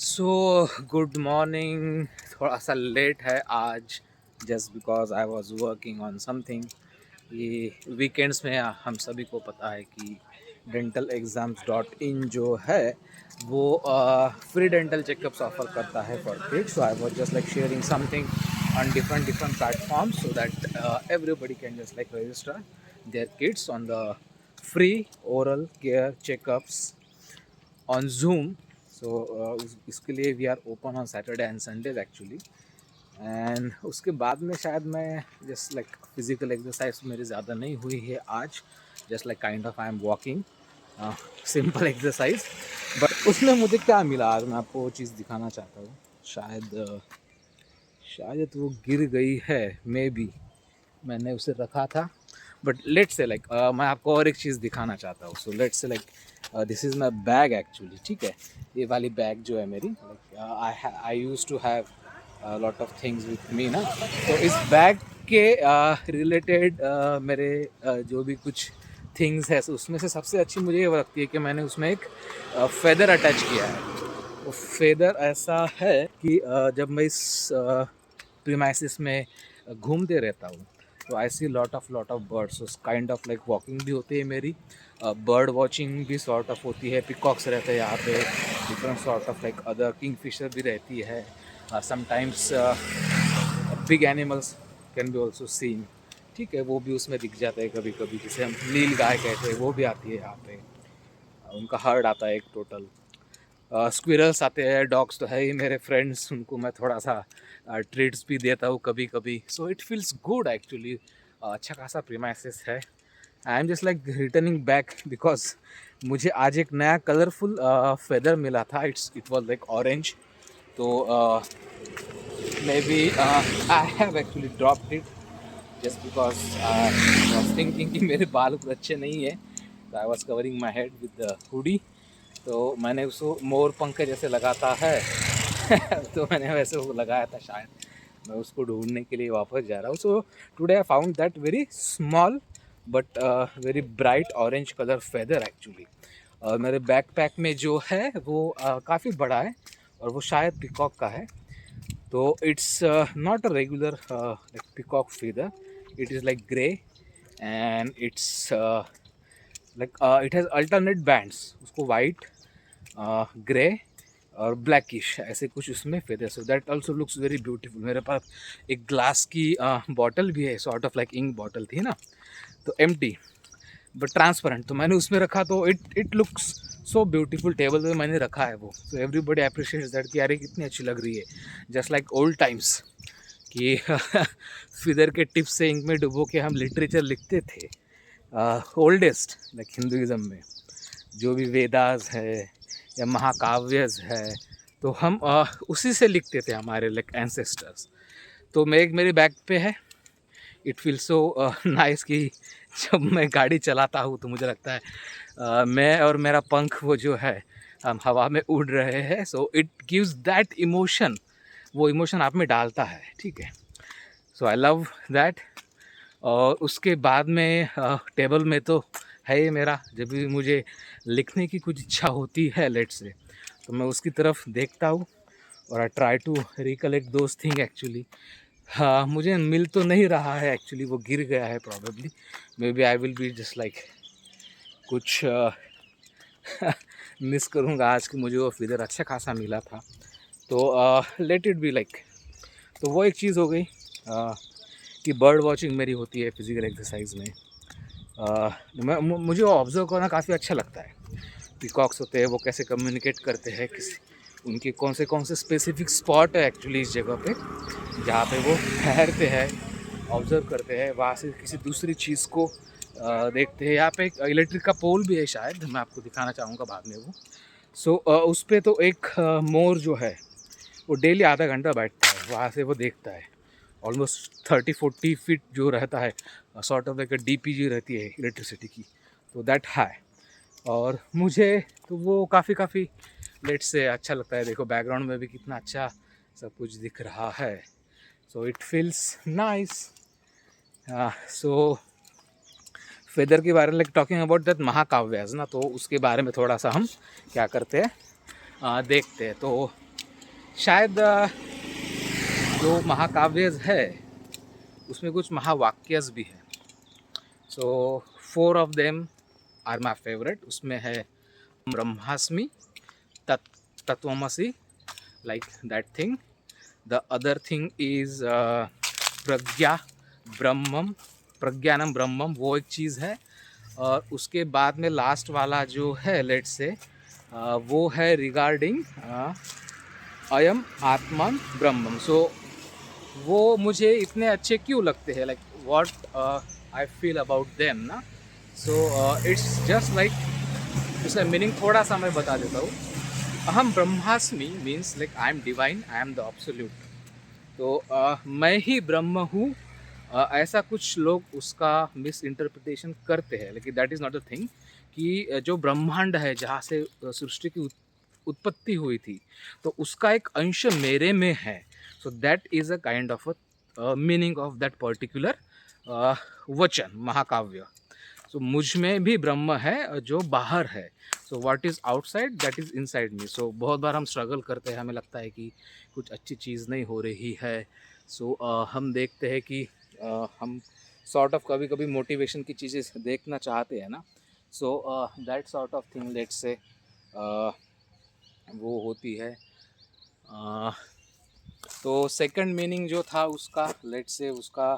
So good morning. थोड़ा सा late है आज, just because I was working on something. ये वीकेंड्स में हम सभी को पता है कि डेंटल एग्ज़ाम्स डॉट इन जो है वो फ्री डेंटल चेकअप्स ऑफर करता है for kids. So I was just like sharing something on different platforms so that everybody can just like register their kids on the free oral care checkups on Zoom. So इसके लिए we are open on Saturday and Sundays actually. And उसके बाद में शायद मैं just like physical exercise मेरी ज़्यादा नहीं हुई है आज। Just like kind of I am walking, simple exercise. But उसमें मुझे क्या मिला आज मैं आपको वो चीज़ दिखाना चाहता हूँ। शायद वो गिर गई है, मे बी मैंने उसे रखा था। बट लेट्स से लाइक मैं आपको और एक चीज़ दिखाना चाहता हूँ। So let's say like this is my bag actually, ठीक है। ये वाली बैग जो है मेरी, like I use to have lot of things with me ना। तो इस बैग के रिलेटेड मेरे जो भी कुछ थिंग्स है, so उसमें से सबसे अच्छी मुझे ये लगती है कि मैंने उसमें एक फेदर अटैच किया है। वो फेदर ऐसा है कि जब मैं इस प्रीमाइसिस में घूमते रहता हूँ तो I see lot of birds. Kind of like walking भी होती है मेरी, बर्ड वॉचिंग भी सॉर्ट ऑफ होती है। पिकॉक्स रहते हैं यहाँ पे, different sort of like other kingfisher भी रहती है। Sometimes big animals can be also seen, ठीक है, वो भी उसमें दिख जाता है कभी कभी। जिसे हम नील गाय कहते हैं वो भी आती है यहाँ पे। उनका हर्ड आता है एक टोटल। स्क्विरल्स आते हैं, डॉग्स तो है ही मेरे फ्रेंड्स, उनको मैं थोड़ा सा ट्रीट्स भी देता हूँ कभी कभी। So it feels good actually. अच्छा खासा प्रीमाइसिस है। I am just like returning back because मुझे आज एक नया कलरफुल फेदर मिला था। It was like orange. तो maybe I have actually dropped it just because I was thinking कि मेरे बाल कुछ अच्छे नहीं है। तो I was covering my head with the hoodie. तो मैंने उसको मोर पंख जैसे लगाता है तो मैंने वैसे वो लगाया था। शायद मैं उसको ढूंढने के लिए वापस जा रहा हूँ। So today I found that very small but very bright orange colour feather actually. और मेरे बैकपैक में जो है वो काफ़ी बड़ा है और वो शायद पिकॉक का है। तो it's not a regular like peacock feather, it is like grey and it's like it has alternate bands. उसको वाइट, ग्रे और ब्लैकिश ऐसे कुछ उसमें feathers. So that also looks very beautiful. मेरे पास एक ग्लास की बॉटल भी है, sort of like ink bottle थी ना, तो एम्प्टी बट ट्रांसपेरेंट। तो मैंने उसमें रखा तो it looks so beautiful. Table पे मैंने रखा है वो। सो एवरीबडी अप्रिशिएट्स दैट कि यार कितनी अच्छी लग रही है, जस्ट लाइक ओल्ड टाइम्स कि फिदर के टिप से इंक में डुबो के हम लिटरेचर लिखते थे। ओल्डेस्ट लाइक हिंदुज़म में जो भी वेदास है या महाकाव्यस है, तो हम उसी से लिखते थे हमारे लाइक एंसेस्टर्स। तो मेरी बैग पे है। इट फील सो नाइस कि जब मैं गाड़ी चलाता हूँ तो मुझे लगता है मैं और मेरा पंख वो जो है हम हवा में उड़ रहे हैं। So it gives that emotion, वो इमोशन आप में डालता है, ठीक है। सो आई लव दैट। और उसके बाद में टेबल में तो है ही मेरा। जब भी मुझे लिखने की कुछ इच्छा होती है लेट से, तो मैं उसकी तरफ देखता हूँ और I try to recollect those thing actually. हाँ, मुझे मिल तो नहीं रहा है एक्चुअली, वो गिर गया है probably. Maybe I will be just like कुछ मिस करूँगा आज कि मुझे वो फिदर अच्छा खासा मिला था। तो लेट इट बी लाइक। तो वो एक चीज़ हो गई कि बर्ड वॉचिंग मेरी होती है फिजिकल एक्सरसाइज में। मुझे ऑब्ज़र्व करना काफ़ी अच्छा लगता है। पिकॉक्स होते हैं वो कैसे कम्युनिकेट करते हैं, किसी उनके कौन से स्पेसिफिक स्पॉट है एक्चुअली इस जगह पे जहाँ पे वो ठहरते हैं, ऑब्ज़र्व करते हैं, वहाँ से किसी दूसरी चीज़ को देखते हैं। यहाँ पे एक इलेक्ट्रिक का पोल भी है, शायद मैं आपको दिखाना चाहूँगा बाद में वो। सो उस पर तो एक मोर जो है वो डेली आधा घंटा बैठता है, वहाँ से वो देखता है। ऑलमोस्ट 30-40 फीट जो रहता है, सॉर्ट ऑफ लाइक DPG रहती है इलेक्ट्रिसिटी की, तो दैट हाई। और मुझे तो वो काफ़ी लेट से अच्छा लगता है। देखो बैकग्राउंड में भी कितना अच्छा सब कुछ दिख रहा है। सो it feels nice. So feather के बारे में लाइक टॉकिंग अबाउट दैट महाकाव्यास ना, तो उसके बारे में थोड़ा सा हम क्या करते हैं देखते हैं। तो शायद जो महाकाव्य है उसमें कुछ महावाक्यस भी है। So 4 of them are my favourite. उसमें है ब्रह्मास्मि, तत्वमसि, like that thing. The other thing is प्रज्ञा ब्रह्मम, प्रज्ञानम ब्रह्मम, वो एक चीज़ है। और उसके बाद में लास्ट वाला जो है लेट्स से वो है रिगार्डिंग अयम आत्मन ब्रह्मम। सो वो मुझे इतने अच्छे क्यों लगते हैं, like what I feel about them ना। सो इट्स जस्ट लाइक, उसका मीनिंग थोड़ा सा मैं बता देता हूँ। अहम ब्रह्मास्मि means like I M divine, I am the absolute. तो मैं ही ब्रह्म हूँ, ऐसा कुछ लोग उसका मिस इंटरप्रिटेशन करते हैं, लेकिन that is not the thing. कि जो ब्रह्मांड है जहाँ से सृष्टि की उत्पत्ति हुई थी, तो उसका एक अंश मेरे में है। सो that is a kind of a meaning of that particular वचन महाकाव्य। सो मुझ में भी ब्रह्म है जो बाहर है। So what is outside that is inside me. So बहुत बार हम स्ट्रगल करते हैं, हमें लगता है कि कुछ अच्छी चीज़ नहीं हो रही है। सो हम देखते हैं कि हम सॉर्ट ऑफ कभी कभी मोटिवेशन की चीज़ें देखना चाहते हैं ना। सो that sort of thing let's say वो होती है। तो सेकंड मीनिंग जो था उसका लेट्स से उसका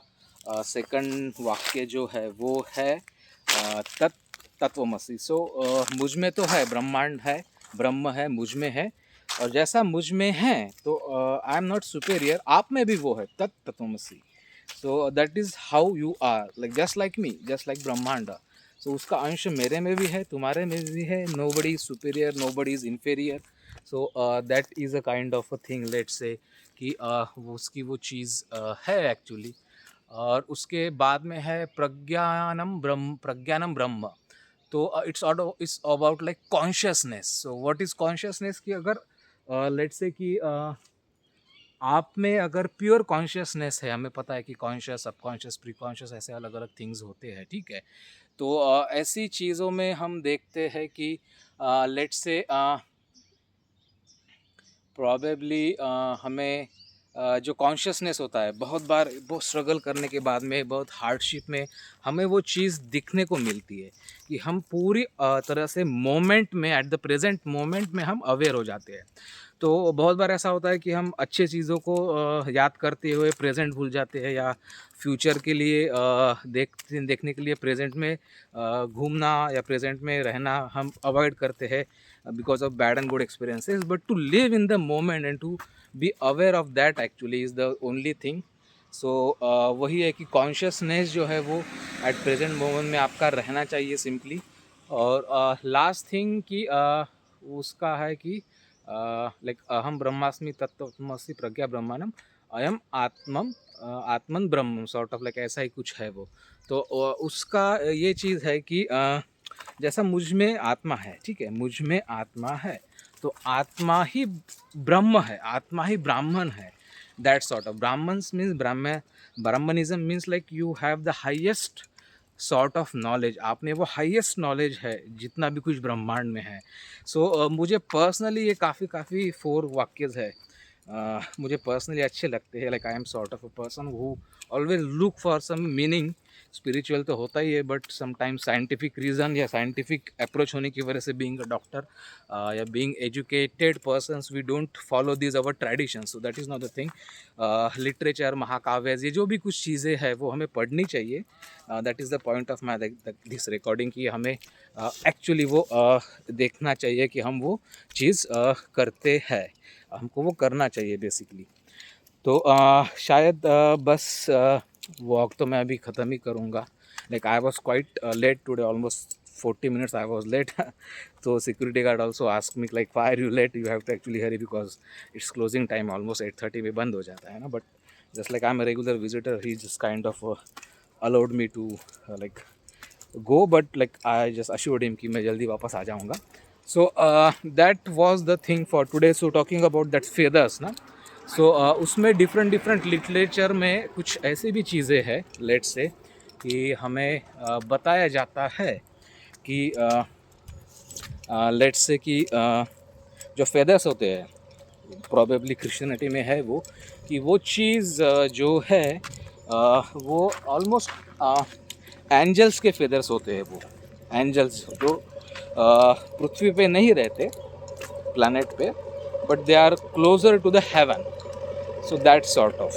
सेकंड वाक्य जो है वो है तत्वमसि। सो मुझ में तो है, ब्रह्मांड है, ब्रह्म है, मुझ में है। और जैसा मुझ में है तो आई एम नॉट सुपेरियर, आप में भी वो है तत्वमसि। So that is how you are, like just like me, just like ब्रह्मांड। सो उसका अंश मेरे में भी है, तुम्हारे में भी है। Nobody is superior, nobody is inferior. So that is a kind of a thing let's say कि उसकी वो चीज़ है एक्चुअली। और उसके बाद में है प्रज्ञानम ब्रह्म। तो it's about like consciousness. So what is consciousness, कि अगर लेट्स से कि आप में अगर प्योर कॉन्शियसनेस है, हमें पता है कि कॉन्शियस, सबकॉन्शियस, प्रीकॉन्शियस ऐसे अलग अलग थिंग्स होते हैं, ठीक है। तो ऐसी चीज़ों में हम देखते हैं कि लेट्स से प्रॉबेबली हमें जो कॉन्शियसनेस होता है, बहुत बार बहुत स्ट्रगल करने के बाद में, बहुत हार्डशिप में हमें वो चीज़ दिखने को मिलती है कि हम पूरी तरह से मोमेंट में, एट द प्रेजेंट मोमेंट में हम अवेयर हो जाते हैं। तो बहुत बार ऐसा होता है कि हम अच्छे चीज़ों को याद करते हुए प्रेजेंट भूल जाते हैं, या फ्यूचर के लिए देखने के लिए प्रेजेंट में घूमना या प्रेजेंट में रहना हम अवॉइड करते हैं because of bad and good experiences. But to live in the moment and to be aware of that actually is the only thing. So वही है कि कॉन्शियसनेस जो है वो एट प्रेजेंट मोमेंट में आपका रहना चाहिए सिंपली। और लास्ट थिंग कि उसका है कि लाइक अहम ब्रह्मास्मि तत्वमसि प्रज्ञा ब्रह्मांडम अयम आत्मन ब्रह्म, सॉर्ट ऑफ लाइक ऐसा ही कुछ है वो। तो उसका ये चीज़ है कि जैसा मुझ में आत्मा है, ठीक है, मुझ में आत्मा है, तो आत्मा ही ब्रह्म है, आत्मा ही ब्राह्मण है। That sort of Brahmans means Brahmanism means like you have the highest sort of knowledge, आप में वो हाईएस्ट नॉलेज है जितना भी कुछ ब्रह्मांड में है। सो मुझे पर्सनली ये काफ़ी 4 वाक्यज है, मुझे पर्सनली अच्छे लगते हैं। Like I am sort of a person who always look for some meaning. Spiritual तो होता ही है, बट समटाइम्स साइंटिफिक रीज़न या साइंटिफिक अप्रोच होने की वजह से, बीइंग अ डॉक्टर या being educated persons, we don't follow this our tradition. So that is not the thing. Literature, महाकाव्य, ये जो भी कुछ चीज़ें हैं वो हमें पढ़नी चाहिए। That is the point of my this recording, कि हमें एक्चुअली वो देखना चाहिए कि हम वो चीज़ करते हैं, हमको वो करना चाहिए बेसिकली। तो शायद बस वॉक तो मैं अभी ख़त्म ही करूँगा। Like I was quite late today, almost 40 minutes I was late. So security guard also asked me like, why are you late, you have to actually hurry because it's closing time, almost 8:30 में बंद हो जाता है ना। But just like I'm a regular visitor, he just kind of allowed me to like go, but like I just assured him कि मैं जल्दी वापस आ जाऊँगा। So that was the thing for today. So talking about that feathers ना, सो उसमें different literature में कुछ ऐसी भी चीज़ें हैं लेट्स से कि हमें बताया जाता है कि लेट्स से कि जो फेदर्स होते हैं, प्रॉबेबली क्रिश्चियनिटी में है वो, कि वो चीज़ जो है वो ऑलमोस्ट एंजल्स के फेदर्स होते हैं। वो एंजल्स जो पृथ्वी पे नहीं रहते, प्लैनेट पे, but they are closer to the heaven, so that sort of.